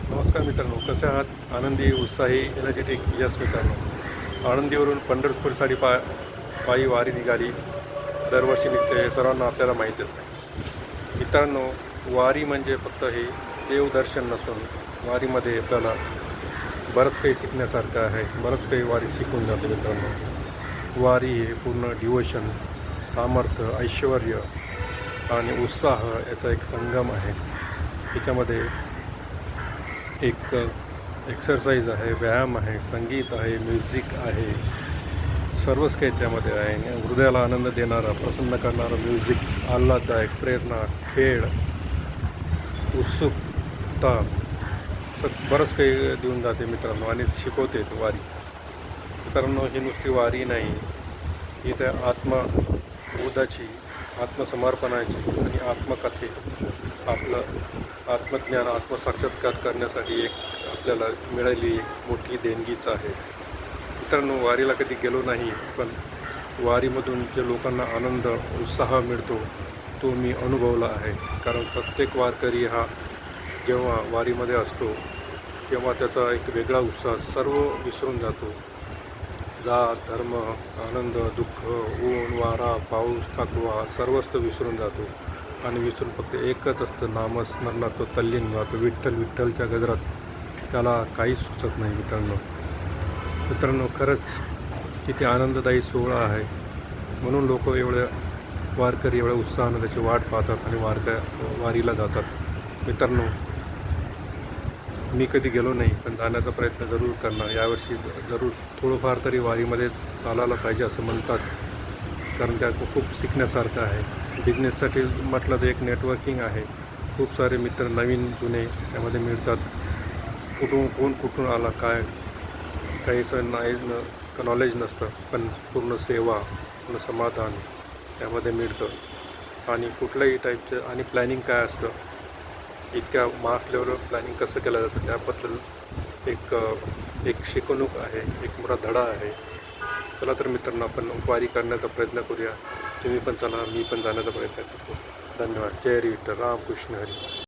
नमस्कार मित्रांनो, कसे आहात? आनंदी, उत्साही, एनर्जेटिक. यस मित्रांनो, आळंदीवरून पंढरपूरसाठी पायी वारी निघाली. दरवर्षी निघते, हे सर्वांना आपल्याला माहीतच आहे. मित्रांनो, वारी म्हणजे फक्त हे देवदर्शन नसून वारीमध्ये आपल्याला बरंच काही शिकण्यासारखं आहे. बरंच काही वारी शिकून जाते मित्रांनो. वारी हे पूर्ण डिवोशन, सामर्थ्य, ऐश्वर आणि उत्साह याचा एक संगम आहे. त्याच्यामध्ये एक एक्सरसाइज आहे, व्यायाम आहे, संगीत आहे, म्युझिक आहे, सर्वच काही त्यामध्ये आहे. हृदयाला आनंद देणारा, प्रसन्न करणारं म्युझिक, आल्हाददायक, प्रेरणा, खेळ, उत्सुकता, बरंच काही देऊन जाते मित्रांनो आणि शिकवते वारी. मित्रांनो, ही नुसती वारी नाही, ही त्या आत्मबोधाची, आत्मसमर्पणाची आणि आत्मकथे, आपलं आत्मज्ञान, आत्मसाक्षात्कार करण्यासाठी एक आपल्याला मिळालेली एक मोठी देणगीच आहे. मित्रांनो, वारीला कधी गेलो नाही, पण वारीमधून जे लोकांना आनंद, उत्साह मिळतो तो मी अनुभवला आहे. कारण प्रत्येक वारकरी हा जेव्हा वारीमध्ये असतो तेव्हा त्याचा एक वेगळा उत्साह सर्व विसरून जातो. जात, धर्म, आनंद, दुःख, ऊन, वारा, पाऊस, थकवा सर्वच तो विसरून जातो आणि विसरून फक्त एकच असतं, नामस्मरणात तो तल्लीन राहतो. विठ्ठल विठ्ठलच्या गजरात त्याला काहीच सुचत नाही. मित्रांनो, खरंच किती आनंददायी सोहळा आहे. म्हणून लोक वारकरी एवढ्या उत्साहानं त्याची वाट पाहतात आणि वारीला जातात. मित्रांनो, मी कधी गेलो नाही, पण जाण्याचा प्रयत्न जरूर करणार. यावर्षी जरूर थोडंफार तरी वारीमध्ये चालायला पाहिजे असं म्हणतात, कारण त्यात खूप शिकण्यासारखं आहे. बिझनेससाठी म्हटलं तर एक नेटवर्किंग आहे. खूप सारे मित्र नवीन जुने त्यामध्ये मिळतात. कोण कुठून आला, काहीचं नॉलेज नसतं, पण पूर्ण सेवा, पूर्ण समाधान त्यामध्ये मिळतं. आणि कुठल्याही टाईपचं आणि प्लॅनिंग काय असतं, इतक्या मास लेवलवर प्लॅनिंग कसं केलं जातं त्याबद्दल एक शिकवणूक आहे, एक मोठा धडा आहे. चला तर मित्रांनो, आपण वारी करण्याचा प्रयत्न करूया. तुम्ही पण चला, मी पण जाण्याचा प्रयत्न करतो. धन्यवाद. जय हरी विठ्ठल, रामकृष्ण हरी.